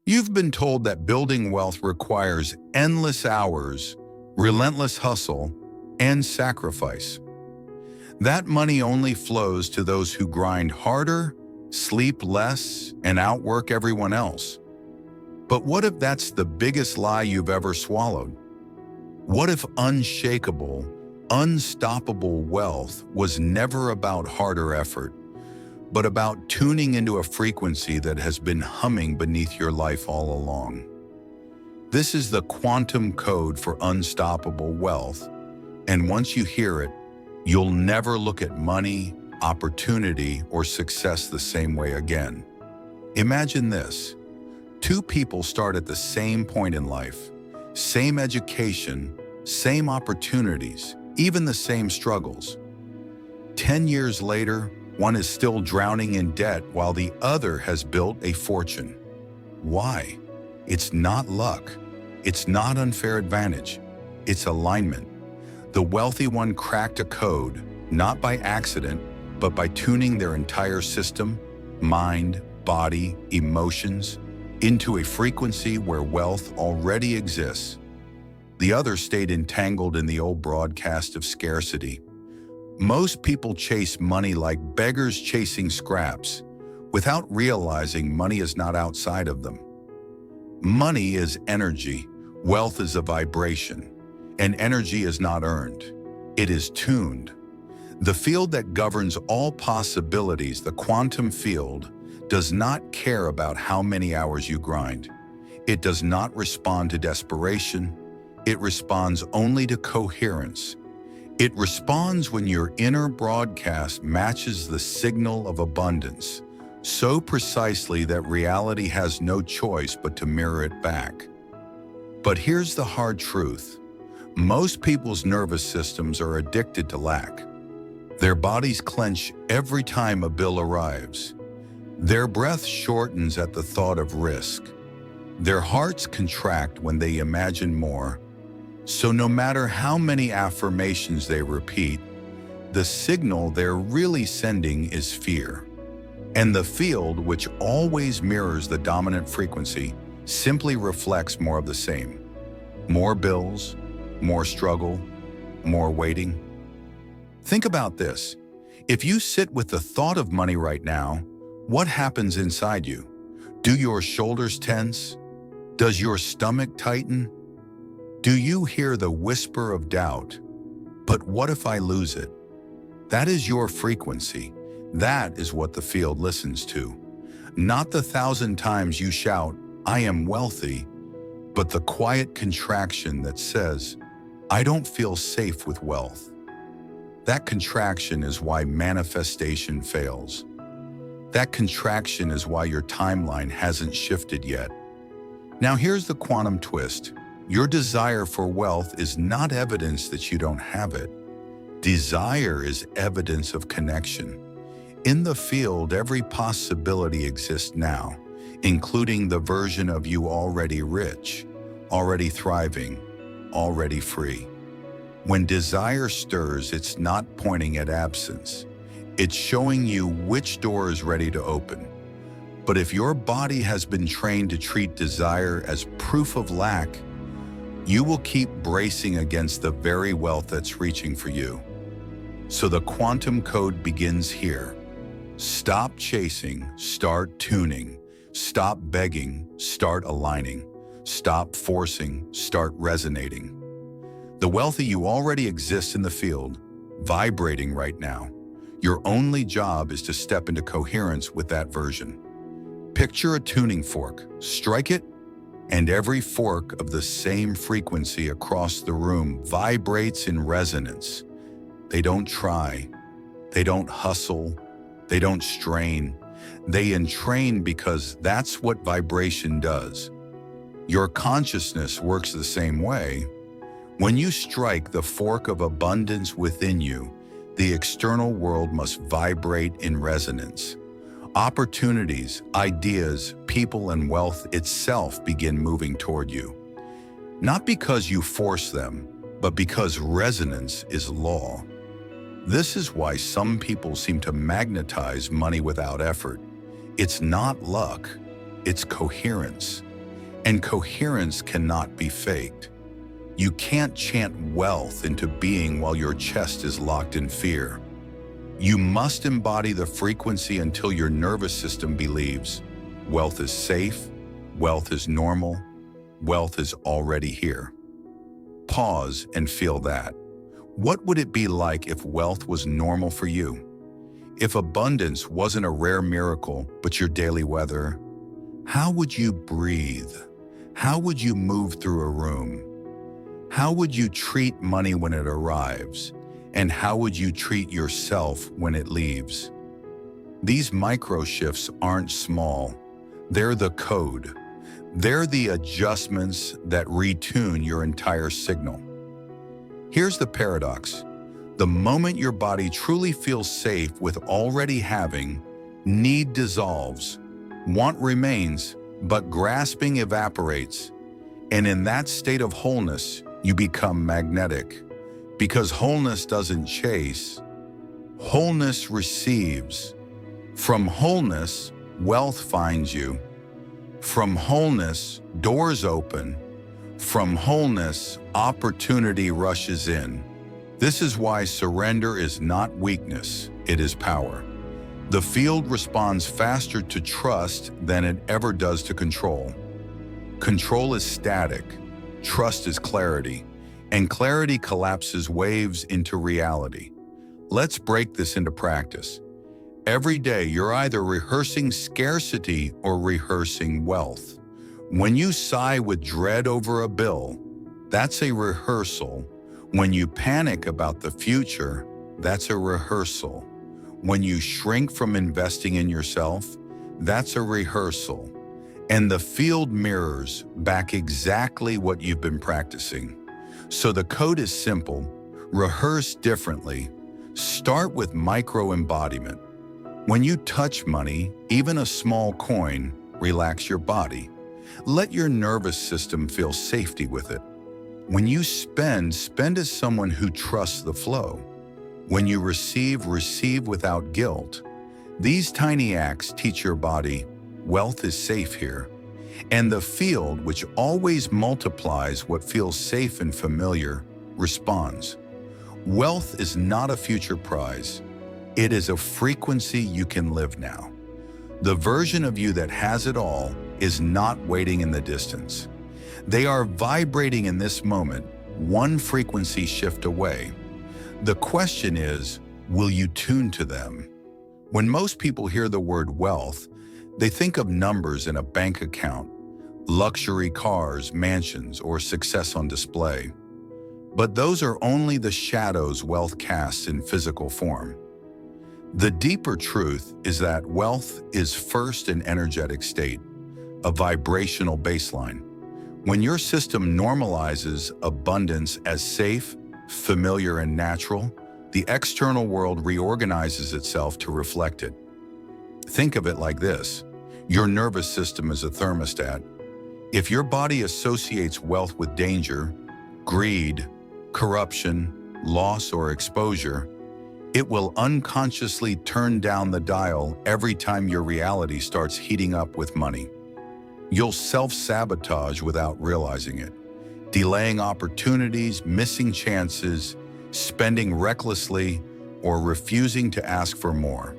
You've been told that building wealth requires endless hours, relentless hustle, and sacrifice. That money only flows to those who grind harder, sleep less, and outwork everyone else. But what if that's the biggest lie you've ever swallowed? What if unshakable, unstoppable wealth was never about harder effort, but about tuning into a frequency that has been humming beneath your life all along? This is the quantum code for unstoppable wealth, and once you hear it, you'll never look at money, opportunity, or success the same way again. Imagine this. Two people start at the same point in life, same education, same opportunities, even the same struggles. 10 years later, one is still drowning in debt while the other has built a fortune. Why? It's not luck. It's not unfair advantage. It's alignment. The wealthy one cracked a code, not by accident, but by tuning their entire system, mind, body, emotions, into a frequency where wealth already exists. The other stayed entangled in the old broadcast of scarcity. Most people chase money like beggars chasing scraps, without realizing money is not outside of them. Money is energy, wealth is a vibration, and energy is not earned. It is tuned. The field that governs all possibilities, the quantum field, does not care about how many hours you grind. It does not respond to desperation. It responds only to coherence. It responds when your inner broadcast matches the signal of abundance, so precisely that reality has no choice but to mirror it back. But here's the hard truth. Most people's nervous systems are addicted to lack. Their bodies clench every time a bill arrives. Their breath shortens at the thought of risk. Their hearts contract when they imagine more. So no matter how many affirmations they repeat, the signal they're really sending is fear. And the field, which always mirrors the dominant frequency, simply reflects more of the same. More bills, more struggle, more waiting. Think about this. If you sit with the thought of money right now, what happens inside you? Do your shoulders tense? Does your stomach tighten? Do you hear the whisper of doubt? But what if I lose it? That is your frequency. That is what the field listens to. Not the 1,000 times you shout, I am wealthy, but the quiet contraction that says, I don't feel safe with wealth. That contraction is why manifestation fails. That contraction is why your timeline hasn't shifted yet. Now here's the quantum twist. Your desire for wealth is not evidence that you don't have it. Desire is evidence of connection. In the field, every possibility exists now, including the version of you already rich, already thriving, already free. When desire stirs, it's not pointing at absence. It's showing you which door is ready to open. But if your body has been trained to treat desire as proof of lack, you will keep bracing against the very wealth that's reaching for you. So the quantum code begins here. Stop chasing, start tuning. Stop begging, start aligning. Stop forcing, start resonating. The wealthy you already exist in the field, vibrating right now. Your only job is to step into coherence with that version. Picture a tuning fork, strike it, and every fork of the same frequency across the room vibrates in resonance. They don't try, they don't hustle, they don't strain. They entrain because that's what vibration does. Your consciousness works the same way. When you strike the fork of abundance within you, the external world must vibrate in resonance. Opportunities, ideas, people, and wealth itself begin moving toward you. Not because you force them, but because resonance is law. This is why some people seem to magnetize money without effort. It's not luck, it's coherence. And coherence cannot be faked. You can't chant wealth into being while your chest is locked in fear. You must embody the frequency until your nervous system believes wealth is safe, wealth is normal, wealth is already here. Pause and feel that. What would it be like if wealth was normal for you? If abundance wasn't a rare miracle, but your daily weather? How would you breathe? How would you move through a room? How would you treat money when it arrives? And how would you treat yourself when it leaves? These micro shifts aren't small. They're the code. They're the adjustments that retune your entire signal. Here's the paradox. The moment your body truly feels safe with already having, need dissolves, want remains, but grasping evaporates. And in that state of wholeness, you become magnetic. Because wholeness doesn't chase, wholeness receives. From wholeness, wealth finds you. From wholeness, doors open. From wholeness, opportunity rushes in. This is why surrender is not weakness, it is power. The field responds faster to trust than it ever does to control. Control is static, trust is clarity, and clarity collapses waves into reality. Let's break this into practice. Every day, you're either rehearsing scarcity or rehearsing wealth. When you sigh with dread over a bill, that's a rehearsal. When you panic about the future, that's a rehearsal. When you shrink from investing in yourself, that's a rehearsal. And the field mirrors back exactly what you've been practicing. So the code is simple. Rehearse differently. Start with micro-embodiment. When you touch money, even a small coin, relax your body. Let your nervous system feel safety with it. When you spend as someone who trusts the flow. When you receive without guilt. These tiny acts teach your body, wealth is safe here. And the field, which always multiplies what feels safe and familiar, responds. Wealth is not a future prize. It is a frequency you can live now. The version of you that has it all is not waiting in the distance. They are vibrating in this moment, one frequency shift away. The question is, will you tune to them? When most people hear the word wealth, they think of numbers in a bank account, luxury cars, mansions, or success on display. But those are only the shadows wealth casts in physical form. The deeper truth is that wealth is first an energetic state, a vibrational baseline. When your system normalizes abundance as safe, familiar, and natural, the external world reorganizes itself to reflect it. Think of it like this. Your nervous system is a thermostat. If your body associates wealth with danger, greed, corruption, loss, or exposure, it will unconsciously turn down the dial every time your reality starts heating up with money. You'll self-sabotage without realizing it, delaying opportunities, missing chances, spending recklessly, or refusing to ask for more.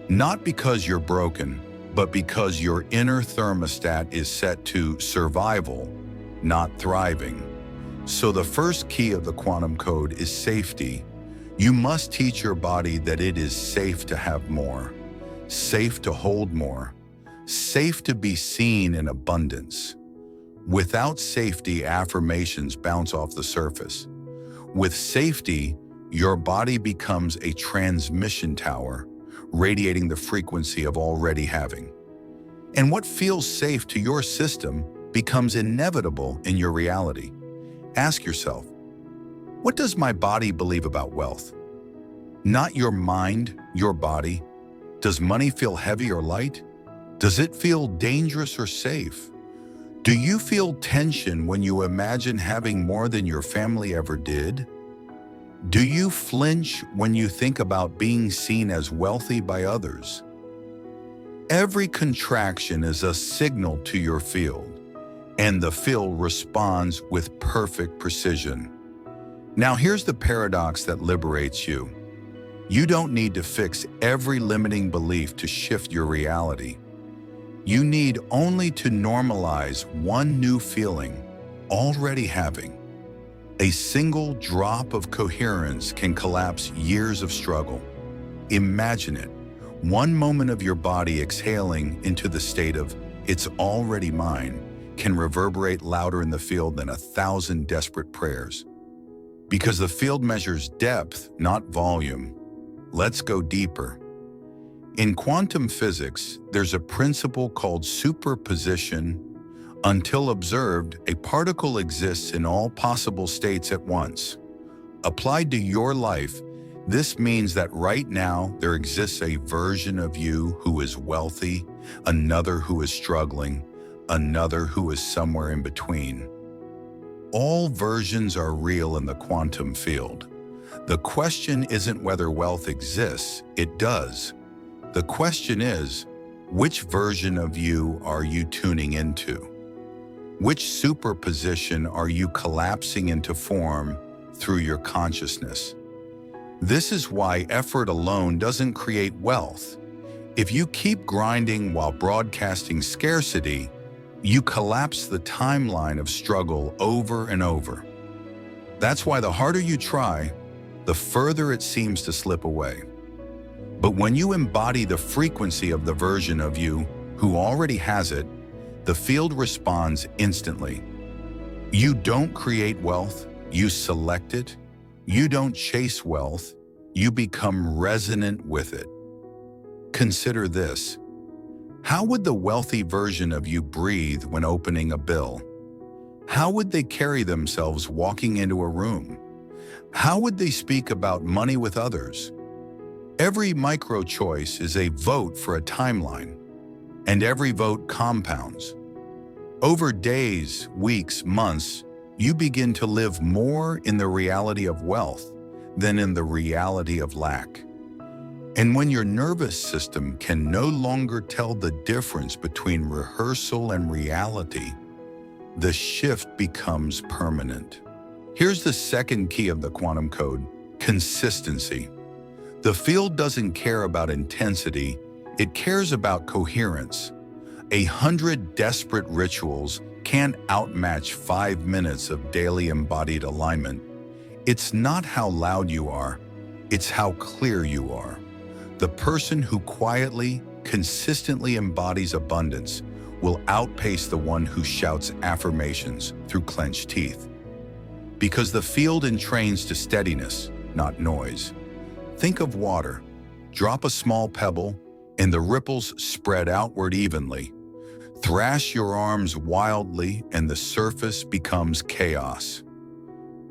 Not because you're broken, but because your inner thermostat is set to survival, not thriving. So the first key of the quantum code is safety. You must teach your body that it is safe to have more, safe to hold more, safe to be seen in abundance. Without safety, affirmations bounce off the surface. With safety, your body becomes a transmission tower, radiating the frequency of already having. And what feels safe to your system becomes inevitable in your reality. Ask yourself, what does my body believe about wealth? Not your mind, your body. Does money feel heavy or light? Does it feel dangerous or safe? Do you feel tension when you imagine having more than your family ever did? Do you flinch when you think about being seen as wealthy by others? Every contraction is a signal to your field. and the field responds with perfect precision. Now here's the paradox that liberates you. You don't need to fix every limiting belief to shift your reality. You need only to normalize one new feeling already having. A single drop of coherence can collapse years of struggle. Imagine it, one moment of your body exhaling into the state of "it's already mine" can reverberate louder in the field than 1,000 desperate prayers. Because the field measures depth, not volume. Let's go deeper. In quantum physics, there's a principle called superposition. Until observed, a particle exists in all possible states at once. Applied to your life, this means that right now there exists a version of you who is wealthy, another who is struggling, another who is somewhere in between. All versions are real in the quantum field. The question isn't whether wealth exists, it does. The question is, which version of you are you tuning into? Which superposition are you collapsing into form through your consciousness? This is why effort alone doesn't create wealth. If you keep grinding while broadcasting scarcity, you collapse the timeline of struggle over and over. That's why the harder you try, the further it seems to slip away. But when you embody the frequency of the version of you who already has it, the field responds instantly. You don't create wealth, you select it. You don't chase wealth, you become resonant with it. Consider this. How would the wealthy version of you breathe when opening a bill? How would they carry themselves walking into a room? How would they speak about money with others? Every micro-choice is a vote for a timeline, and every vote compounds. Over days, weeks, months, you begin to live more in the reality of wealth than in the reality of lack. And when your nervous system can no longer tell the difference between rehearsal and reality, the shift becomes permanent. Here's the second key of the quantum code: consistency. The field doesn't care about intensity, it cares about coherence. 100 desperate rituals can't outmatch 5 minutes of daily embodied alignment. It's not how loud you are, it's how clear you are. The person who quietly, consistently embodies abundance will outpace the one who shouts affirmations through clenched teeth. Because the field entrains to steadiness, not noise. Think of water. Drop a small pebble, and the ripples spread outward evenly. Thrash your arms wildly, and the surface becomes chaos.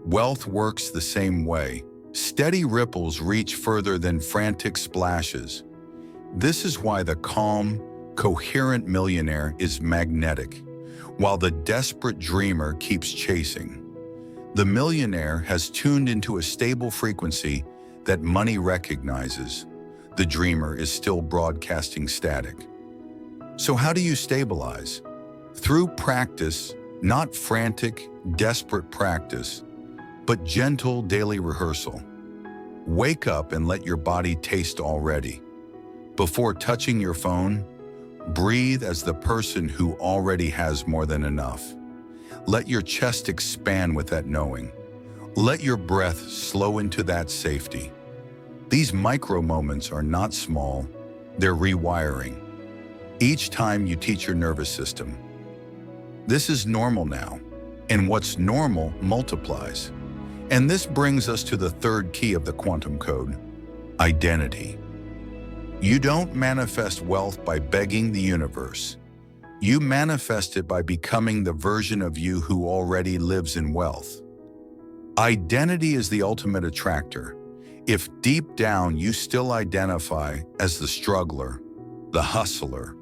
Wealth works the same way. Steady ripples reach further than frantic splashes. This is why the calm, coherent millionaire is magnetic, while the desperate dreamer keeps chasing. The millionaire has tuned into a stable frequency that money recognizes. The dreamer is still broadcasting static. So how do you stabilize? Through practice, not frantic, desperate practice, but gentle daily rehearsal. Wake up and let your body taste already. Before touching your phone, breathe as the person who already has more than enough. Let your chest expand with that knowing. Let your breath slow into that safety. These micro moments are not small, they're rewiring. Each time you teach your nervous system, this is normal now, and what's normal multiplies. And this brings us to the third key of the quantum code: identity. You don't manifest wealth by begging the universe. You manifest it by becoming the version of you who already lives in wealth. Identity is the ultimate attractor. If deep down you still identify as the struggler, the hustler,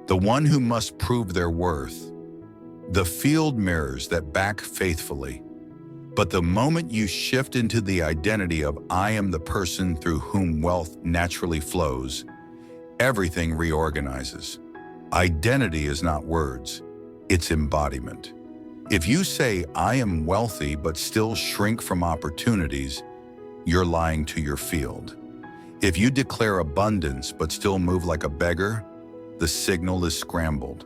the one who must prove their worth, the field mirrors that back faithfully. But the moment you shift into the identity of "I am the person through whom wealth naturally flows," everything reorganizes. Identity is not words, It's embodiment. If you say, "I am wealthy," but still shrink from opportunities, you're lying to your field. If you declare abundance but still move like a beggar, the signal is scrambled.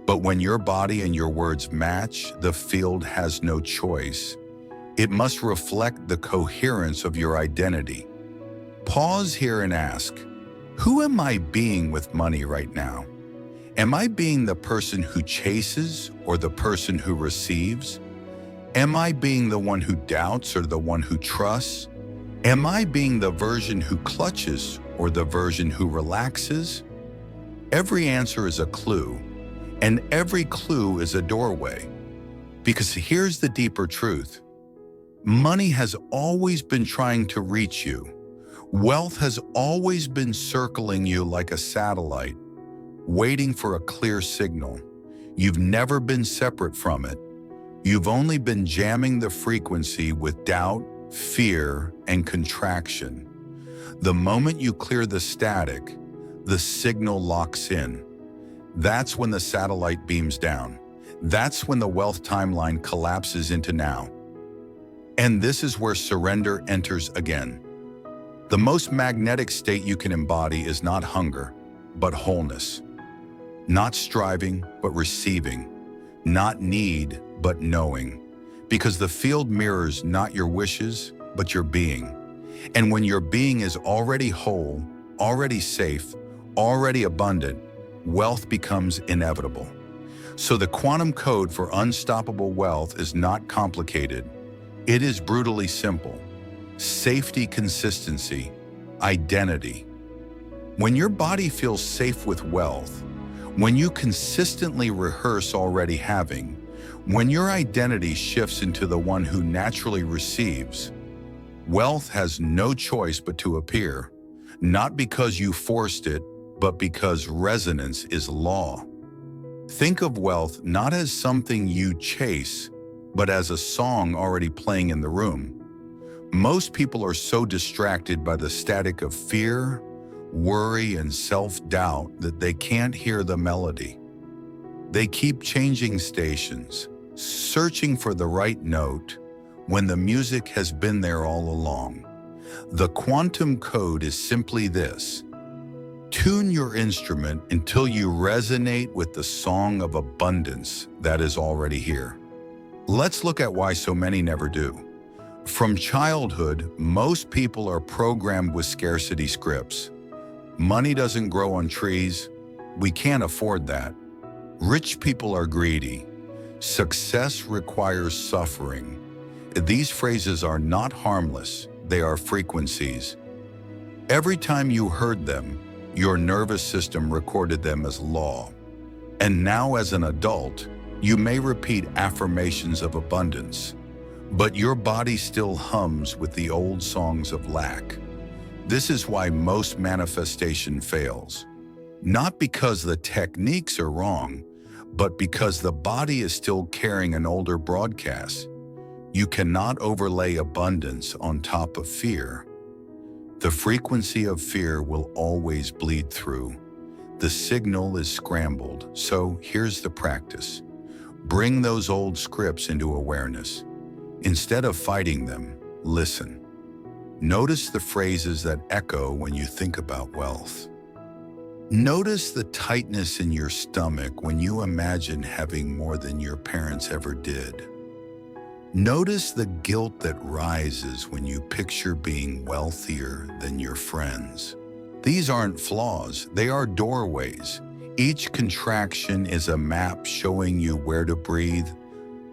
But when your body and your words match, the field has no choice. It must reflect the coherence of your identity. Pause here and ask, who am I being with money right now? Am I being the person who chases or the person who receives? Am I being the one who doubts or the one who trusts? Am I being the version who clutches or the version who relaxes? Every answer is a clue, and every clue is a doorway. Because here's the deeper truth. Money has always been trying to reach you. Wealth has always been circling you like a satellite, waiting for a clear signal. You've never been separate from it. You've only been jamming the frequency with doubt, fear, and contraction. The moment you clear the static, the signal locks in. That's when the satellite beams down. That's when the wealth timeline collapses into now. And this is where surrender enters again. The most magnetic state you can embody is not hunger, but wholeness. Not striving, but receiving. Not need, but knowing. Because the field mirrors not your wishes, but your being. And when your being is already whole, already safe, already abundant, wealth becomes inevitable. So the quantum code for unstoppable wealth is not complicated. It is brutally simple. Safety, consistency, identity. When your body feels safe with wealth, when you consistently rehearse already having, when your identity shifts into the one who naturally receives, wealth has no choice but to appear, not because you forced it, but because resonance is law. Think of wealth not as something you chase, but as a song already playing in the room. Most people are so distracted by the static of fear, worry, and self-doubt that they can't hear the melody. They keep changing stations, searching for the right note when the music has been there all along. The quantum code is simply this. Tune your instrument until you resonate with the song of abundance that is already here. Let's look at why so many never do. From childhood, most people are programmed with scarcity scripts. Money doesn't grow on trees. We can't afford that. Rich people are greedy. Success requires suffering. These phrases are not harmless. They are frequencies. Every time you heard them, your nervous system recorded them as law. And now as an adult, you may repeat affirmations of abundance, but your body still hums with the old songs of lack. This is why most manifestation fails. Not because the techniques are wrong, but because the body is still carrying an older broadcast. You cannot overlay abundance on top of fear. The frequency of fear will always bleed through. The signal is scrambled, so here's the practice. Bring those old scripts into awareness. Instead of fighting them, listen. Notice the phrases that echo when you think about wealth. Notice the tightness in your stomach when you imagine having more than your parents ever did. Notice the guilt that rises when you picture being wealthier than your friends. These aren't flaws, they are doorways. Each contraction is a map showing you where to breathe,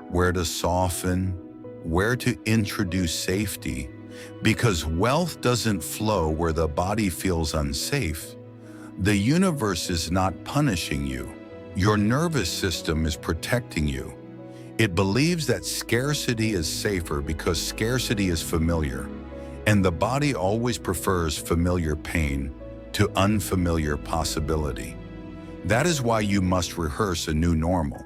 where to soften, where to introduce safety. Because wealth doesn't flow where the body feels unsafe. The universe is not punishing you. Your nervous system is protecting you. It believes that scarcity is safer because scarcity is familiar, and the body always prefers familiar pain to unfamiliar possibility. That is why you must rehearse a new normal.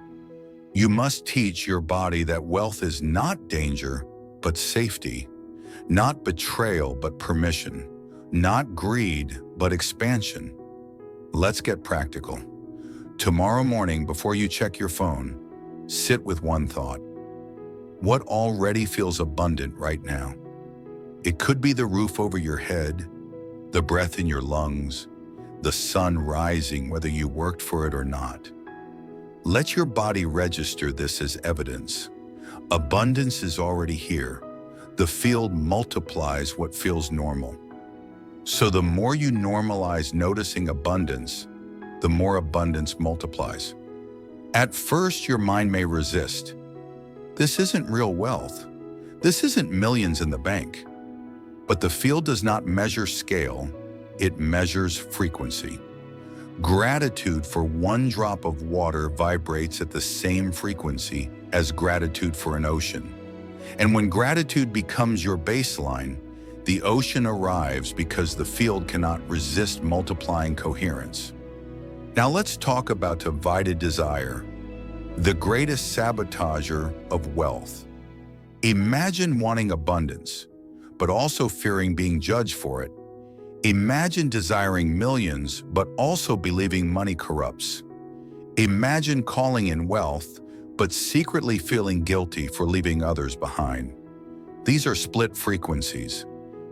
You must teach your body that wealth is not danger, but safety, not betrayal, but permission, not greed, but expansion. Let's get practical. Tomorrow morning, before you check your phone, sit with one thought. What already feels abundant right now? It could be the roof over your head, the breath in your lungs, the sun rising whether you worked for it or not. Let your body register this as evidence. Abundance is already here. The field multiplies what feels normal. So the more you normalize noticing abundance, the more abundance multiplies. At first, your mind may resist. This isn't real wealth. This isn't millions in the bank. But the field does not measure scale, it measures frequency. Gratitude for one drop of water vibrates at the same frequency as gratitude for an ocean. And when gratitude becomes your baseline, the ocean arrives because the field cannot resist multiplying coherence. Now let's talk about divided desire, the greatest sabotager of wealth. Imagine wanting abundance, but also fearing being judged for it. Imagine desiring millions, but also believing money corrupts. Imagine calling in wealth, but secretly feeling guilty for leaving others behind. These are split frequencies,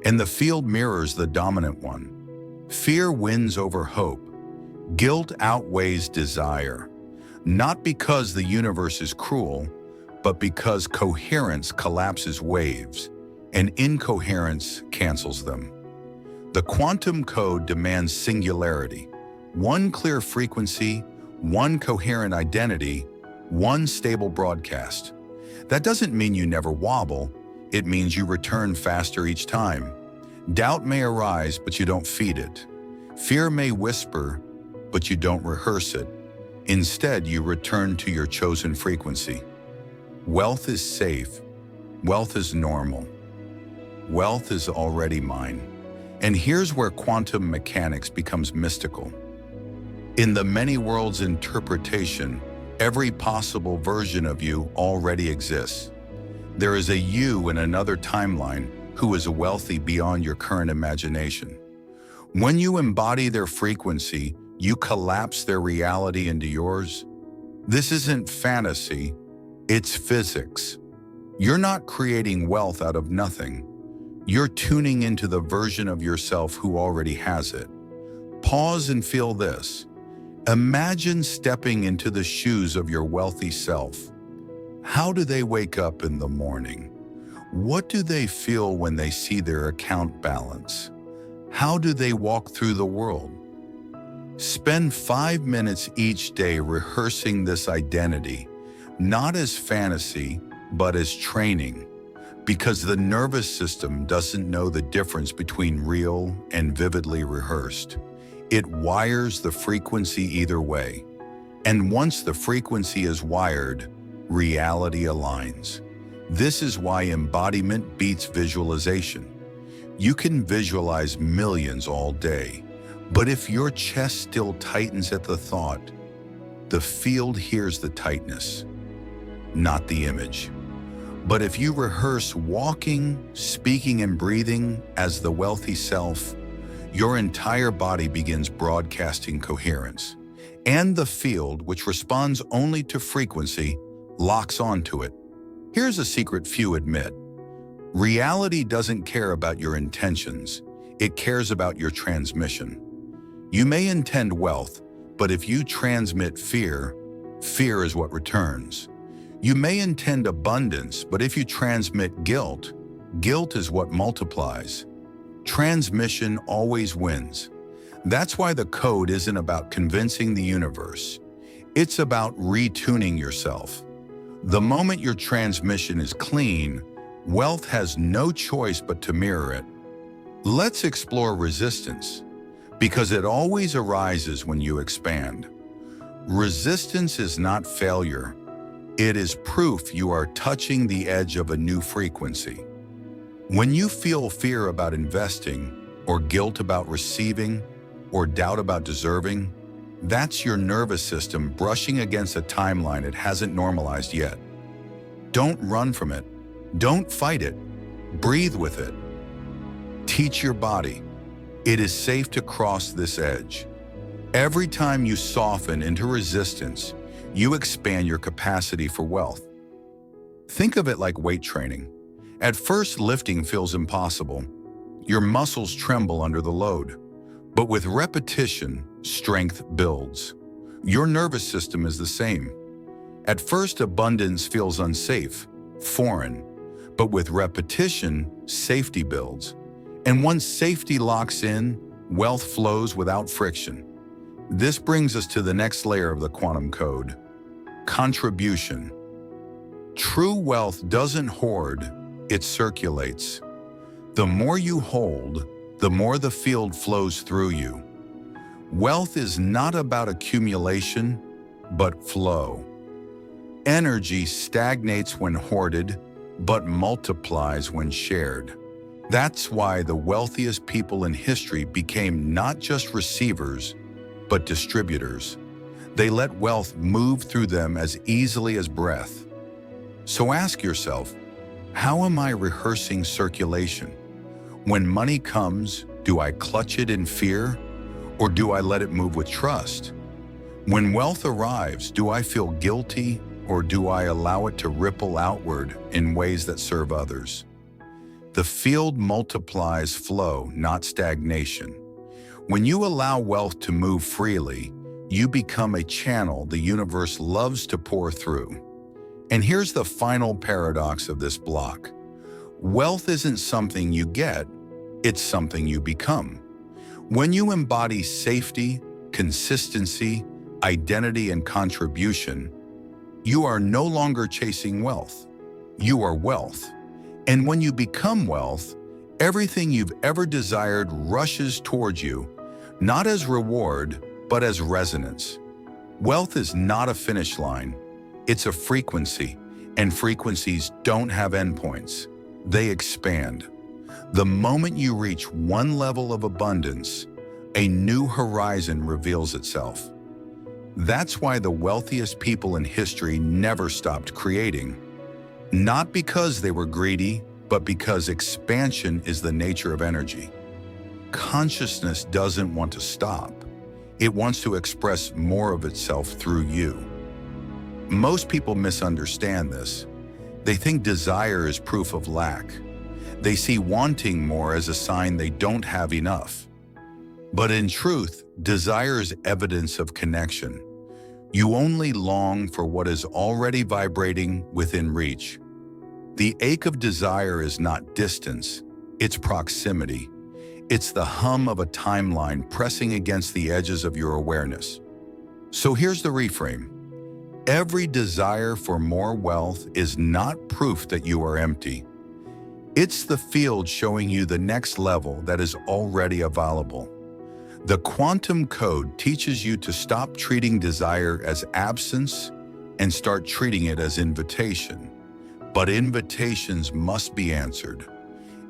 and the field mirrors the dominant one. Fear wins over hope. Guilt outweighs desire, not because the universe is cruel, but because coherence collapses waves, and incoherence cancels them. The quantum code demands singularity, one clear frequency, one coherent identity, one stable broadcast. That doesn't mean you never wobble, it means you return faster each time. Doubt may arise, but you don't feed it. Fear may whisper, but you don't rehearse it. Instead, you return to your chosen frequency. Wealth is safe. Wealth is normal. Wealth is already mine. And here's where quantum mechanics becomes mystical. In the many worlds interpretation, every possible version of you already exists. There is a you in another timeline who is wealthy beyond your current imagination. When you embody their frequency, you collapse their reality into yours. This isn't fantasy, it's physics. You're not creating wealth out of nothing. You're tuning into the version of yourself who already has it. Pause and feel this. Imagine stepping into the shoes of your wealthy self. How do they wake up in the morning? What do they feel when they see their account balance? How do they walk through the world? Spend 5 minutes each day rehearsing this identity, not as fantasy, but as training, because the nervous system doesn't know the difference between real and vividly rehearsed. It wires the frequency either way. And once the frequency is wired, reality aligns. This is why embodiment beats visualization. You can visualize millions all day, but if your chest still tightens at the thought, the field hears the tightness, not the image. But if you rehearse walking, speaking, and breathing as the wealthy self, your entire body begins broadcasting coherence. And the field, which responds only to frequency, locks onto it. Here's a secret few admit. Reality doesn't care about your intentions. It cares about your transmission. You may intend wealth, but if you transmit fear, fear is what returns. You may intend abundance, but if you transmit guilt, guilt is what multiplies. Transmission always wins. That's why the code isn't about convincing the universe. It's about retuning yourself. The moment your transmission is clean, wealth has no choice but to mirror it. Let's explore resistance, because it always arises when you expand. Resistance is not failure. It is proof you are touching the edge of a new frequency. When you feel fear about investing, or guilt about receiving, or doubt about deserving, that's your nervous system brushing against a timeline it hasn't normalized yet. Don't run from it. Don't fight it. Breathe with it. Teach your body. It is safe to cross this edge. Every time you soften into resistance, you expand your capacity for wealth. Think of it like weight training. At first, lifting feels impossible. Your muscles tremble under the load. But with repetition, strength builds. Your nervous system is the same. At first, abundance feels unsafe, foreign. But with repetition, safety builds. And once safety locks in, wealth flows without friction. This brings us to the next layer of the quantum code: contribution. True wealth doesn't hoard, it circulates. The more you hold, the more the field flows through you. Wealth is not about accumulation, but flow. Energy stagnates when hoarded, but multiplies when shared. That's why the wealthiest people in history became not just receivers, but distributors. They let wealth move through them as easily as breath. So ask yourself, how am I rehearsing circulation? When money comes, do I clutch it in fear, or do I let it move with trust? When wealth arrives, do I feel guilty, or do I allow it to ripple outward in ways that serve others? The field multiplies flow, not stagnation. When you allow wealth to move freely, you become a channel the universe loves to pour through. And here's the final paradox of this block. Wealth isn't something you get, it's something you become. When you embody safety, consistency, identity, and contribution, you are no longer chasing wealth. You are wealth. And when you become wealth, everything you've ever desired rushes towards you, not as reward, but as resonance. Wealth is not a finish line. It's a frequency, and frequencies don't have endpoints. They expand. The moment you reach one level of abundance, a new horizon reveals itself. That's why the wealthiest people in history never stopped creating. Not because they were greedy, but because expansion is the nature of energy. Consciousness doesn't want to stop. It wants to express more of itself through you. Most people misunderstand this. They think desire is proof of lack. They see wanting more as a sign they don't have enough. But in truth, desire is evidence of connection. You only long for what is already vibrating within reach. The ache of desire is not distance, it's proximity. It's the hum of a timeline pressing against the edges of your awareness. So here's the reframe. Every desire for more wealth is not proof that you are empty. It's the field showing you the next level that is already available. The quantum code teaches you to stop treating desire as absence and start treating it as invitation. But invitations must be answered.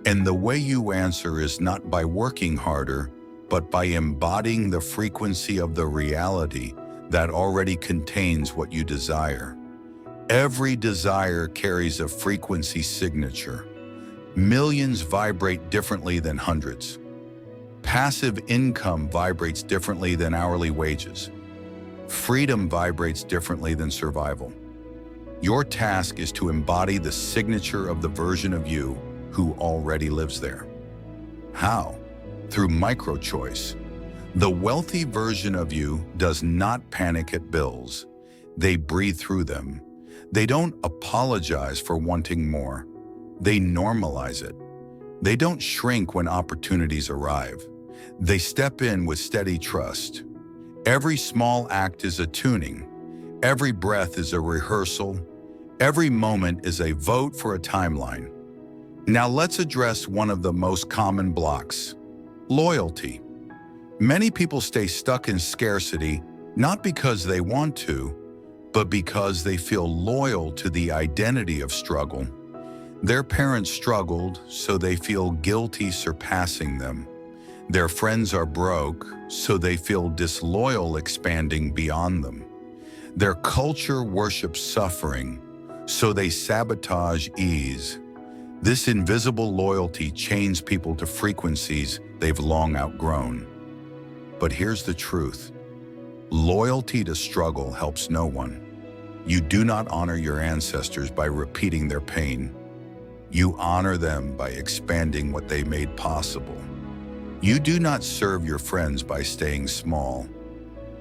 And the way you answer is not by working harder, but by embodying the frequency of the reality that already contains what you desire. Every desire carries a frequency signature. Millions vibrate differently than hundreds. Passive income vibrates differently than hourly wages. Freedom vibrates differently than survival. Your task is to embody the signature of the version of you who already lives there. How? Through micro-choice. The wealthy version of you does not panic at bills. They breathe through them. They don't apologize for wanting more. They normalize it. They don't shrink when opportunities arrive. They step in with steady trust. Every small act is a tuning. Every breath is a rehearsal. Every moment is a vote for a timeline. Now let's address one of the most common blocks: loyalty. Many people stay stuck in scarcity not because they want to, but because they feel loyal to the identity of struggle. Their parents struggled, so they feel guilty surpassing them. Their friends are broke, so they feel disloyal expanding beyond them. Their culture worships suffering, so they sabotage ease. This invisible loyalty chains people to frequencies they've long outgrown. But here's the truth. Loyalty to struggle helps no one. You do not honor your ancestors by repeating their pain. You honor them by expanding what they made possible. You do not serve your friends by staying small.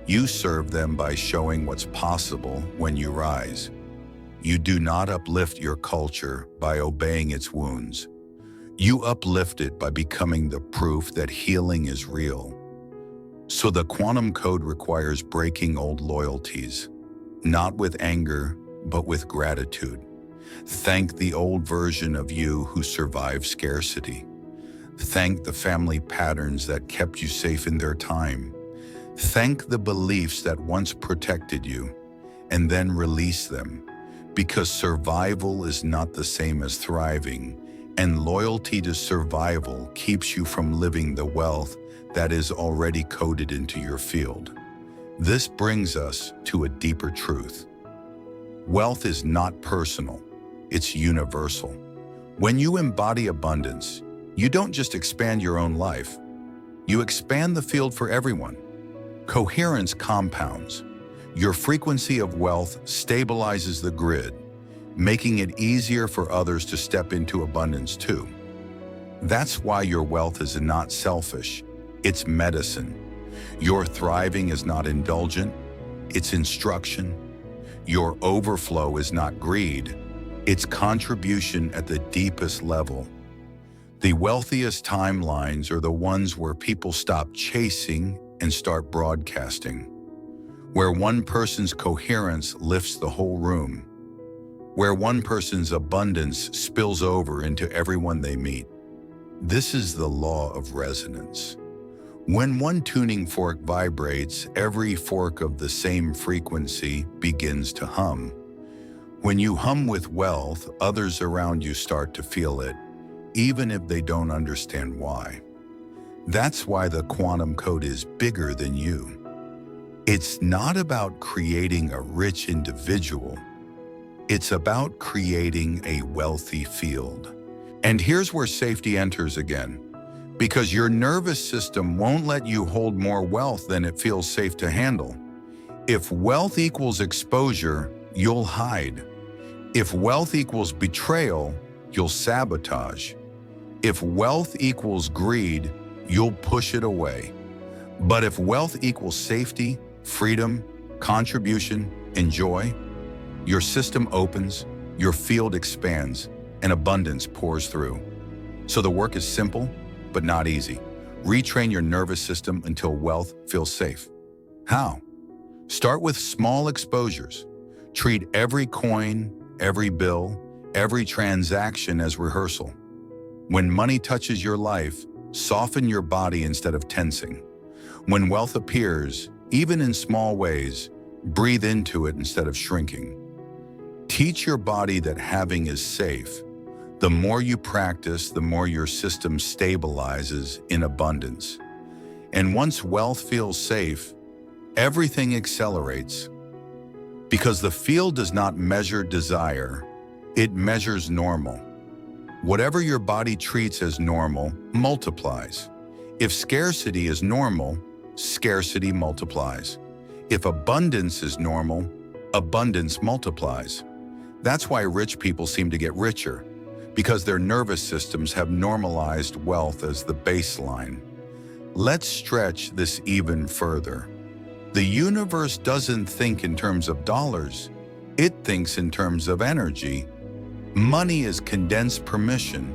You serve them by showing what's possible when you rise. You do not uplift your culture by obeying its wounds. You uplift it by becoming the proof that healing is real. So the quantum code requires breaking old loyalties, not with anger, but with gratitude. Thank the old version of you who survived scarcity. Thank the family patterns that kept you safe in their time. Thank the beliefs that once protected you, and then release them, because survival is not the same as thriving, and loyalty to survival keeps you from living the wealth that is already coded into your field. This brings us to a deeper truth. Wealth is not personal, it's universal. When you embody abundance, you don't just expand your own life, you expand the field for everyone. Coherence compounds. Your frequency of wealth stabilizes the grid, making it easier for others to step into abundance too. That's why your wealth is not selfish, it's medicine. Your thriving is not indulgent, it's instruction. Your overflow is not greed, it's contribution at the deepest level. The wealthiest timelines are the ones where people stop chasing and start broadcasting, where one person's coherence lifts the whole room, where one person's abundance spills over into everyone they meet. This is the law of resonance. When one tuning fork vibrates, every fork of the same frequency begins to hum. When you hum with wealth, others around you start to feel it, even if they don't understand why. That's why the quantum code is bigger than you. It's not about creating a rich individual. It's about creating a wealthy field. And here's where safety enters again, because your nervous system won't let you hold more wealth than it feels safe to handle. If wealth equals exposure, you'll hide. If wealth equals betrayal, you'll sabotage. If wealth equals greed, you'll push it away. But if wealth equals safety, freedom, contribution, and joy, your system opens, your field expands, and abundance pours through. So the work is simple, but not easy. Retrain your nervous system until wealth feels safe. How? Start with small exposures. Treat every coin, every bill, every transaction as rehearsal. When money touches your life, soften your body instead of tensing. When wealth appears, even in small ways, breathe into it instead of shrinking. Teach your body that having is safe. The more you practice, the more your system stabilizes in abundance. And once wealth feels safe, everything accelerates. Because the field does not measure desire, it measures normal. Whatever your body treats as normal multiplies. If scarcity is normal, scarcity multiplies. If abundance is normal, abundance multiplies. That's why rich people seem to get richer, because their nervous systems have normalized wealth as the baseline. Let's stretch this even further. The universe doesn't think in terms of dollars, it thinks in terms of energy. Money is condensed permission.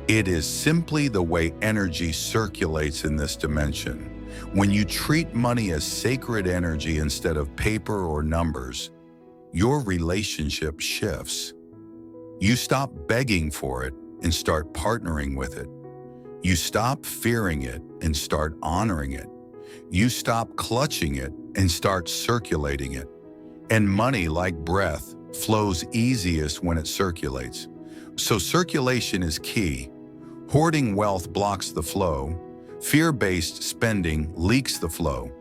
It is simply the way energy circulates in this dimension. When you treat money as sacred energy instead of paper or numbers, your relationship shifts. You stop begging for it and start partnering with it. You stop fearing it and start honoring it. You stop clutching it and start circulating it. And money, like breath, flows easiest when it circulates. So circulation is key. Hoarding wealth blocks the flow. Fear-based spending leaks the flow.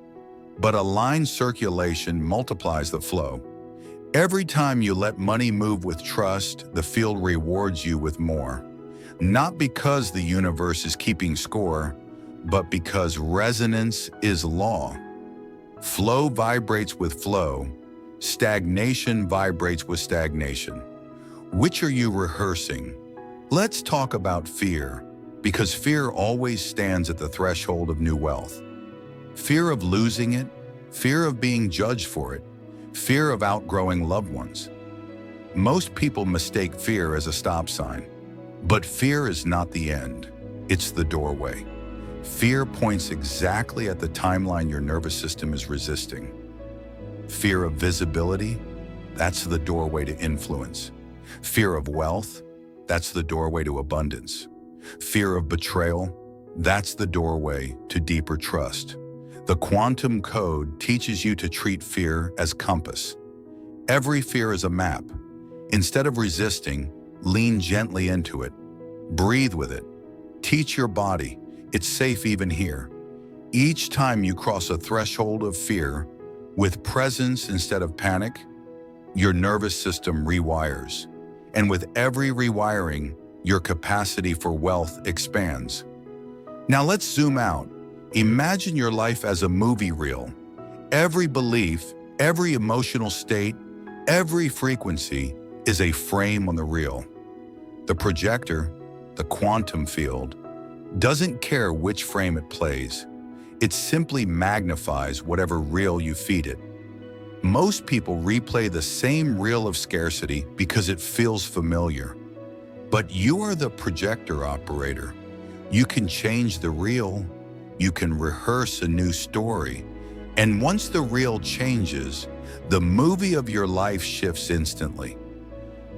But aligned circulation multiplies the flow. Every time you let money move with trust, the field rewards you with more. Not because the universe is keeping score, but because resonance is law. Flow vibrates with flow. Stagnation vibrates with stagnation. Which are you rehearsing? Let's talk about fear, because fear always stands at the threshold of new wealth. Fear of losing it, fear of being judged for it, fear of outgrowing loved ones. Most people mistake fear as a stop sign, but fear is not the end, it's the doorway. Fear points exactly at the timeline your nervous system is resisting. Fear of visibility, that's the doorway to influence. Fear of wealth, that's the doorway to abundance. Fear of betrayal, that's the doorway to deeper trust. The quantum code teaches you to treat fear as compass. Every fear is a map. Instead of resisting, lean gently into it. Breathe with it. Teach your body, it's safe even here. Each time you cross a threshold of fear, with presence instead of panic, your nervous system rewires. And with every rewiring, your capacity for wealth expands. Now let's zoom out. Imagine your life as a movie reel. Every belief, every emotional state, every frequency is a frame on the reel. The projector, the quantum field, doesn't care which frame it plays. It simply magnifies whatever reel you feed it. Most people replay the same reel of scarcity because it feels familiar. But you are the projector operator. You can change the reel, you can rehearse a new story, and once the reel changes, the movie of your life shifts instantly.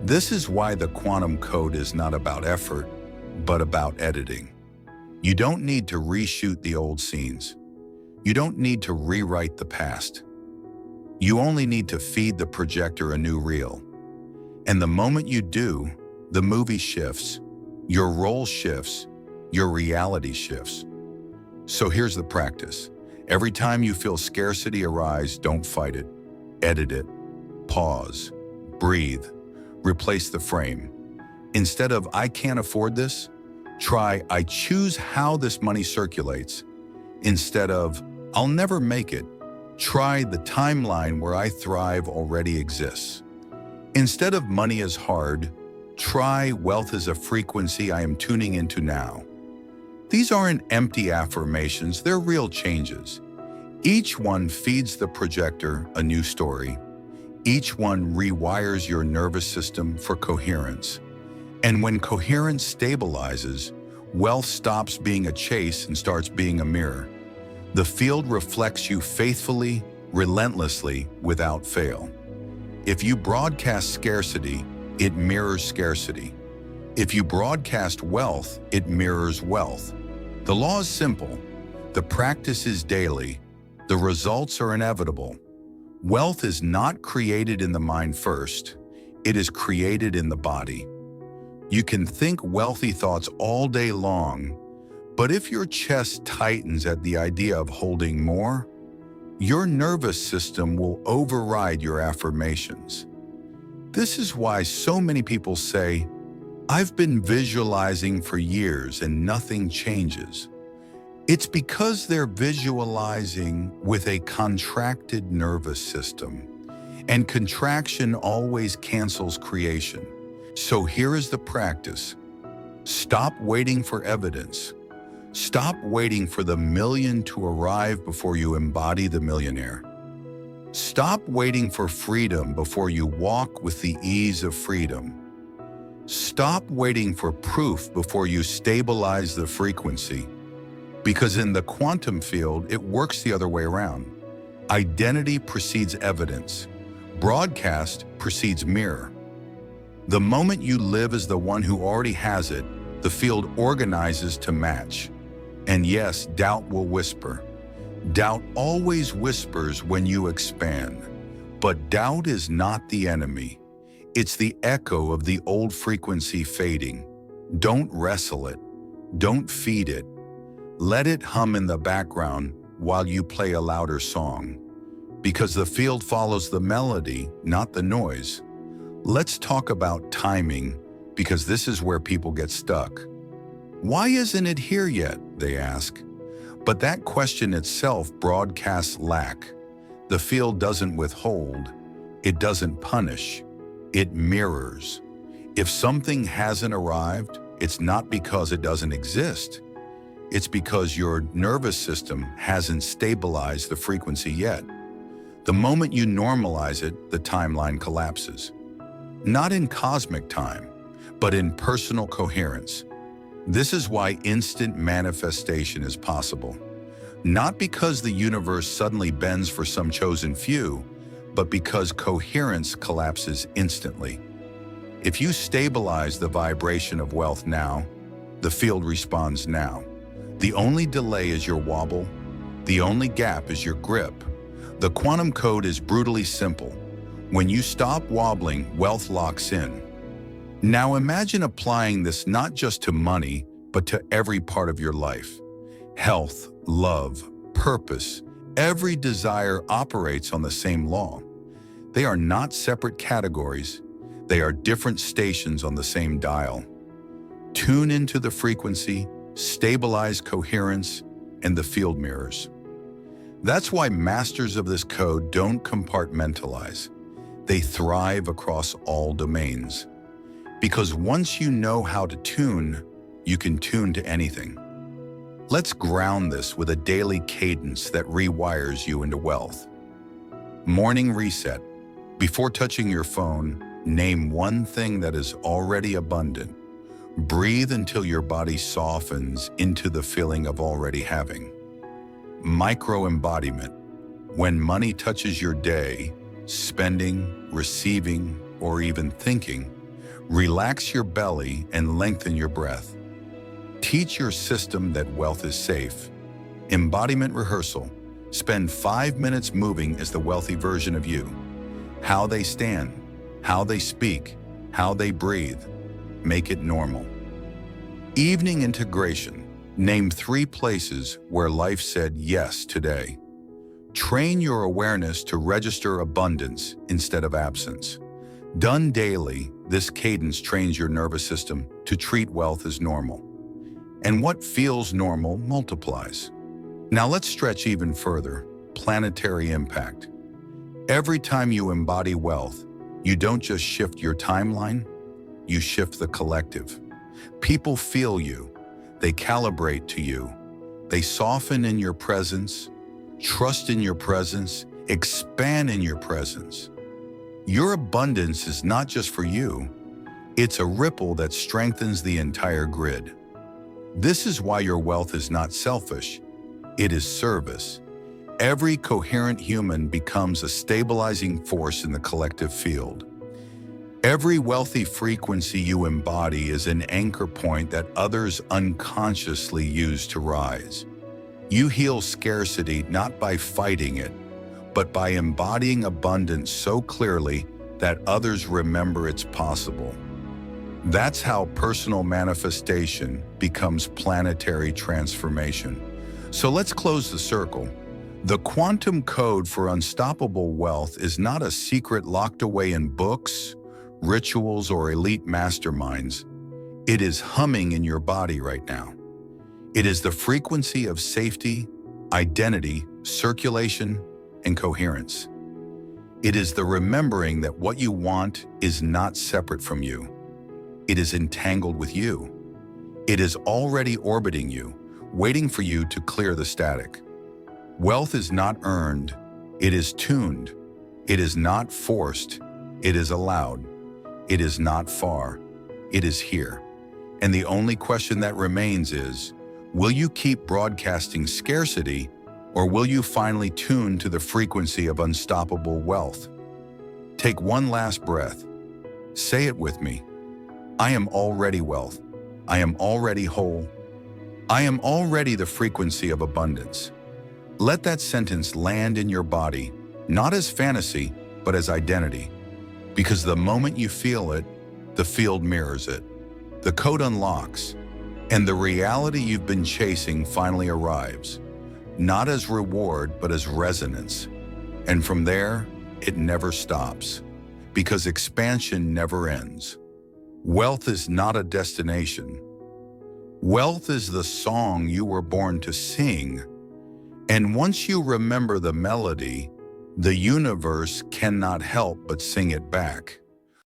This is why the quantum code is not about effort, but about editing. You don't need to reshoot the old scenes. You don't need to rewrite the past. You only need to feed the projector a new reel. And the moment you do, the movie shifts, your role shifts, your reality shifts. So here's the practice. Every time you feel scarcity arise, don't fight it. Edit it. Pause. Breathe. Replace the frame. Instead of "I can't afford this," try "I choose how this money circulates." Instead of "I'll never make it," try "The timeline where I thrive already exists." Instead of "Money is hard," try "Wealth is a frequency I am tuning into now." These aren't empty affirmations, they're real changes. Each one feeds the projector a new story. Each one rewires your nervous system for coherence. And when coherence stabilizes, wealth stops being a chase and starts being a mirror. The field reflects you faithfully, relentlessly, without fail. If you broadcast scarcity, it mirrors scarcity. If you broadcast wealth, it mirrors wealth. The law is simple. The practice is daily. The results are inevitable. Wealth is not created in the mind first. It is created in the body. You can think wealthy thoughts all day long, but if your chest tightens at the idea of holding more, your nervous system will override your affirmations. This is why so many people say, "I've been visualizing for years and nothing changes." It's because they're visualizing with a contracted nervous system, and contraction always cancels creation. So here is the practice. Stop waiting for evidence. Stop waiting for the million to arrive before you embody the millionaire. Stop waiting for freedom before you walk with the ease of freedom. Stop waiting for proof before you stabilize the frequency. Because in the quantum field, it works the other way around. Identity precedes evidence. Broadcast precedes mirror. The moment you live as the one who already has it, the field organizes to match. And yes, doubt will whisper. Doubt always whispers when you expand. But doubt is not the enemy. It's the echo of the old frequency fading. Don't wrestle it. Don't feed it. Let it hum in the background while you play a louder song. Because the field follows the melody, not the noise. Let's talk about timing, because this is where people get stuck. Why isn't it here yet, they ask. But that question itself broadcasts lack. The field doesn't withhold, It doesn't punish, it mirrors. If something hasn't arrived, it's not because it doesn't exist. It's because your nervous system hasn't stabilized the frequency yet. The moment you normalize it, the timeline collapses. Not in cosmic time, but in personal coherence. This is why instant manifestation is possible. Not because the universe suddenly bends for some chosen few, but because coherence collapses instantly. If you stabilize the vibration of wealth now, the field responds now. The only delay is your wobble. The only gap is your grip. The quantum code is brutally simple. When you stop wobbling, wealth locks in. Now imagine applying this not just to money, but to every part of your life. Health, love, purpose, every desire operates on the same law. They are not separate categories. They are different stations on the same dial. Tune into the frequency, stabilize coherence, and the field mirrors. That's why masters of this code don't compartmentalize. They thrive across all domains. Because once you know how to tune, you can tune to anything. Let's ground this with a daily cadence that rewires you into wealth. Morning reset. Before touching your phone, name one thing that is already abundant. Breathe until your body softens into the feeling of already having. Micro-embodiment. When money touches your day, spending, receiving, or even thinking, relax your belly and lengthen your breath. Teach your system that wealth is safe. Embodiment rehearsal. Spend 5 minutes moving as the wealthy version of you. How they stand, how they speak, how they breathe. Make it normal. Evening integration. Name 3 places where life said yes today. Train your awareness to register abundance instead of absence. Done daily, this cadence trains your nervous system to treat wealth as normal. And what feels normal multiplies. Now let's stretch even further. Planetary impact. Every time you embody wealth, you don't just shift your timeline, you shift the collective. People feel you. They calibrate to you. They soften in your presence, trust in your presence, expand in your presence. Your abundance is not just for you. It's a ripple that strengthens the entire grid. This is why your wealth is not selfish. It is service. Every coherent human becomes a stabilizing force in the collective field. Every wealthy frequency you embody is an anchor point that others unconsciously use to rise. You heal scarcity not by fighting it, but by embodying abundance so clearly that others remember it's possible. That's how personal manifestation becomes planetary transformation. So let's close the circle. The quantum code for unstoppable wealth is not a secret locked away in books, rituals, or elite masterminds. It is humming in your body right now. It is the frequency of safety, identity, circulation, and coherence. It is the remembering that what you want is not separate from you. It is entangled with you. It is already orbiting you, waiting for you to clear the static. Wealth is not earned, it is tuned. It is not forced, it is allowed. It is not far, it is here. And the only question that remains is, will you keep broadcasting scarcity, or will you finally tune to the frequency of unstoppable wealth? Take one last breath. Say it with me. I am already wealth. I am already whole. I am already the frequency of abundance. Let that sentence land in your body, not as fantasy, but as identity. Because the moment you feel it, the field mirrors it. The code unlocks, and the reality you've been chasing finally arrives, not as reward, but as resonance. And from there, it never stops, because expansion never ends. Wealth is not a destination. Wealth is the song you were born to sing. And once you remember the melody, The universe cannot help but sing it back.